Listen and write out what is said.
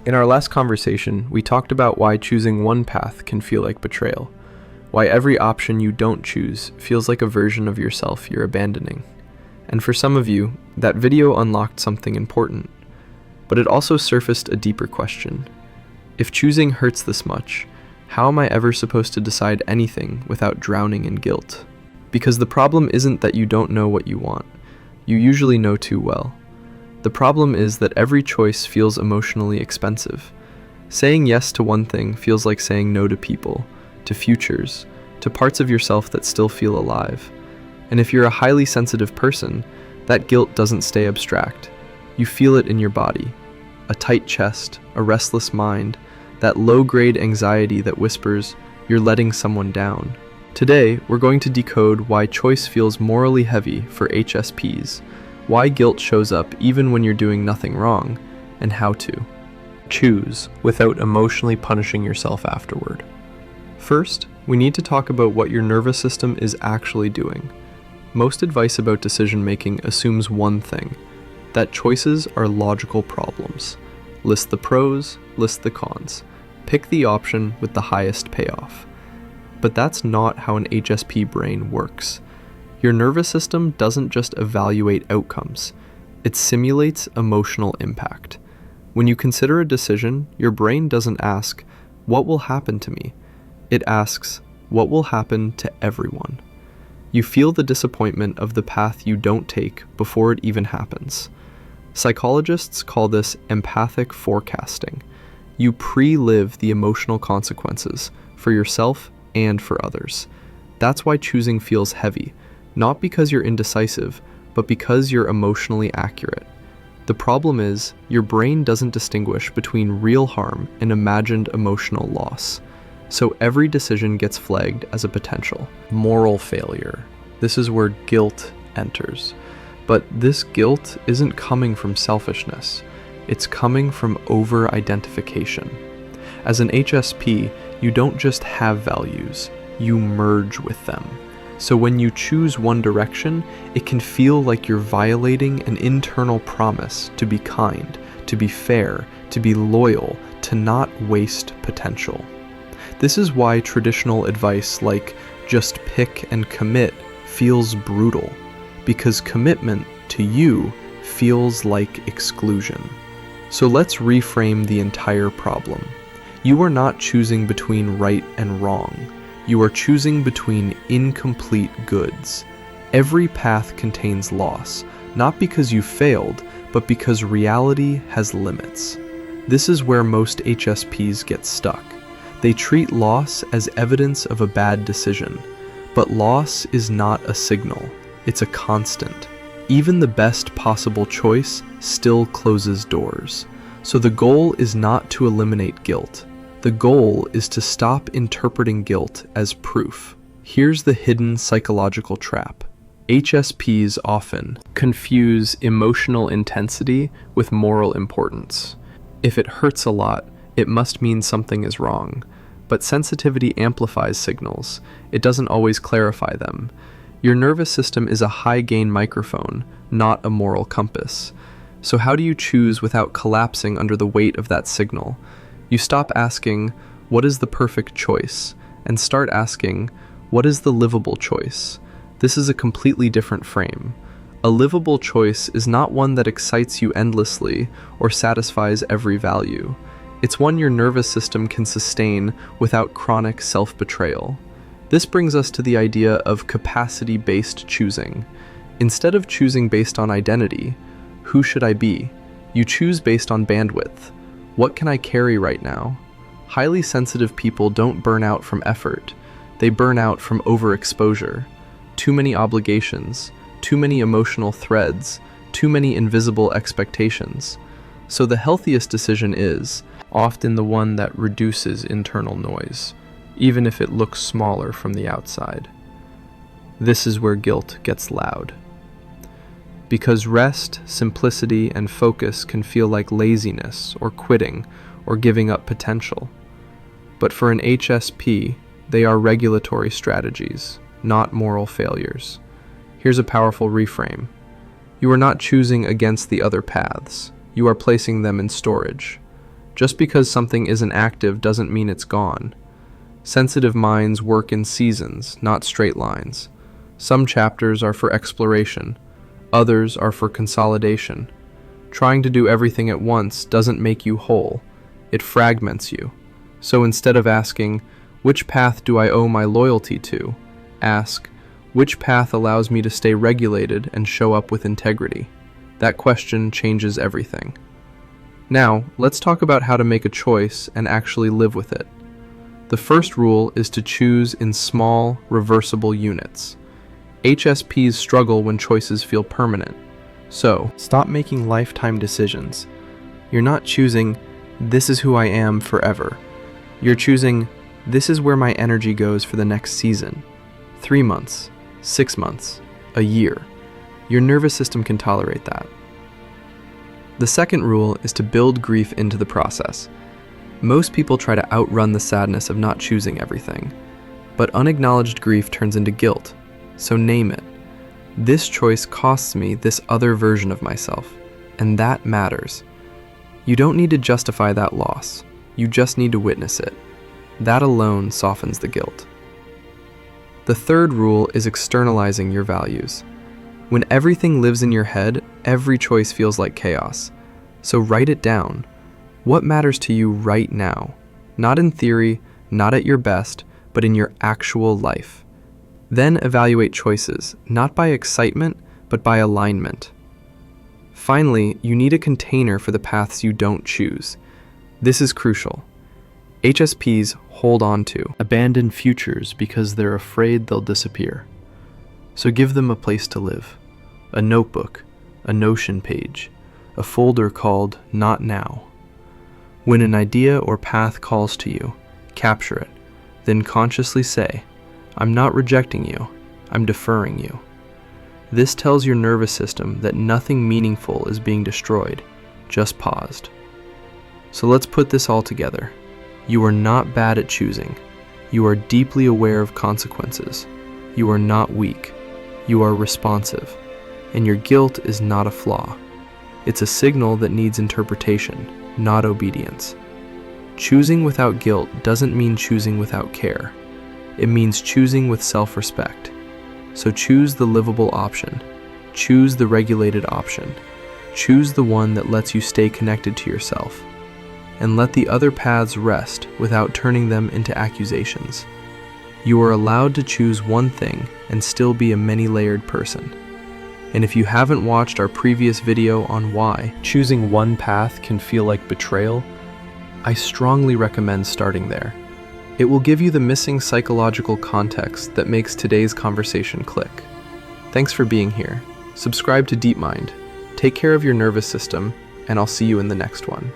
In our last conversation, we talked about why choosing one path can feel like betrayal, why every option you don't choose feels like a version of yourself you're abandoning. And for some of you, that video unlocked something important, but it also surfaced a deeper question. If choosing hurts this much, how am I ever supposed to decide anything without drowning in guilt? Because the problem isn't that you don't know what you want. You usually know too well. The problem is that every choice feels emotionally expensive. Saying yes to one thing feels like saying no to people, to futures, to parts of yourself that still feel alive. And if you're a highly sensitive person, that guilt doesn't stay abstract. You feel it in your body. A tight chest, a restless mind, that low-grade anxiety that whispers, you're letting someone down. Today, we're going to decode why choice feels morally heavy for HSPs, why guilt shows up even when you're doing nothing wrong, and how to choose without emotionally punishing yourself afterward. First, we need to talk about what your nervous system is actually doing. Most advice about decision-making assumes one thing, that choices are logical problems. List the pros, list the cons. Pick the option with the highest payoff. But that's not how an HSP brain works. Your nervous system doesn't just evaluate outcomes, it simulates emotional impact. When you consider a decision, your brain doesn't ask, what will happen to me? It asks, what will happen to everyone? You feel the disappointment of the path you don't take before it even happens. Psychologists call this empathic forecasting. You pre-live the emotional consequences for yourself and for others. That's why choosing feels heavy. Not because you're indecisive, but because you're emotionally accurate. The problem is, your brain doesn't distinguish between real harm and imagined emotional loss. So every decision gets flagged as a potential moral failure. This is where guilt enters. But this guilt isn't coming from selfishness. It's coming from over-identification. As an HSP, you don't just have values, you merge with them. So when you choose one direction, it can feel like you're violating an internal promise to be kind, to be fair, to be loyal, to not waste potential. This is why traditional advice like just pick and commit feels brutal, because commitment to you feels like exclusion. So let's reframe the entire problem. You are not choosing between right and wrong. You are choosing between incomplete goods. Every path contains loss, not because you failed, but because reality has limits. This is where most HSPs get stuck. They treat loss as evidence of a bad decision, but loss is not a signal, it's a constant. Even the best possible choice still closes doors. So the goal is not to eliminate guilt. The goal is to stop interpreting guilt as proof. Here's the hidden psychological trap. HSPs often confuse emotional intensity with moral importance. If it hurts a lot, it must mean something is wrong. But sensitivity amplifies signals. It doesn't always clarify them. Your nervous system is a high-gain microphone, not a moral compass. So how do you choose without collapsing under the weight of that signal? You stop asking, what is the perfect choice? And start asking, what is the livable choice? This is a completely different frame. A livable choice is not one that excites you endlessly or satisfies every value. It's one your nervous system can sustain without chronic self-betrayal. This brings us to the idea of capacity-based choosing. Instead of choosing based on identity, who should I be? You choose based on bandwidth. What can I carry right now? Highly sensitive people don't burn out from effort. They burn out from overexposure. Too many obligations, too many emotional threads, too many invisible expectations. So the healthiest decision is often the one that reduces internal noise, even if it looks smaller from the outside. This is where guilt gets loud. Because rest, simplicity, and focus can feel like laziness or quitting or giving up potential. But for an HSP, they are regulatory strategies, not moral failures. Here's a powerful reframe. You are not choosing against the other paths. You are placing them in storage. Just because something isn't active doesn't mean it's gone. Sensitive minds work in seasons, not straight lines. Some chapters are for exploration, others are for consolidation. Trying to do everything at once doesn't make you whole, it fragments you. So instead of asking, which path do I owe my loyalty to? Ask, which path allows me to stay regulated and show up with integrity? That question changes everything. Now, let's talk about how to make a choice and actually live with it. The first rule is to choose in small, reversible units. HSPs struggle when choices feel permanent. So, stop making lifetime decisions. You're not choosing, this is who I am forever. You're choosing, this is where my energy goes for the next season. 3 months, 6 months, a year. Your nervous system can tolerate that. The second rule is to build grief into the process. Most people try to outrun the sadness of not choosing everything, but unacknowledged grief turns into guilt, so name it. This choice costs me this other version of myself, and that matters. You don't need to justify that loss, you just need to witness it. That alone softens the guilt. The third rule is externalizing your values. When everything lives in your head, every choice feels like chaos. So write it down. What matters to you right now? Not in theory, not at your best, but in your actual life. Then evaluate choices, not by excitement, but by alignment. Finally, you need a container for the paths you don't choose. This is crucial. HSPs hold on to abandoned futures because they're afraid they'll disappear. So give them a place to live. A notebook, a Notion page, a folder called Not Now. When an idea or path calls to you, capture it, then consciously say, I'm not rejecting you, I'm deferring you. This tells your nervous system that nothing meaningful is being destroyed, just paused. So let's put this all together. You are not bad at choosing. You are deeply aware of consequences. You are not weak. You are responsive. And your guilt is not a flaw. It's a signal that needs interpretation, not obedience. Choosing without guilt doesn't mean choosing without care. It means choosing with self-respect. So choose the livable option. Choose the regulated option. Choose the one that lets you stay connected to yourself. And let the other paths rest without turning them into accusations. You are allowed to choose one thing and still be a many-layered person. And if you haven't watched our previous video on why choosing one path can feel like betrayal, I strongly recommend starting there. It will give you the missing psychological context that makes today's conversation click. Thanks for being here. Subscribe to DeepMind. Take care of your nervous system, and I'll see you in the next one.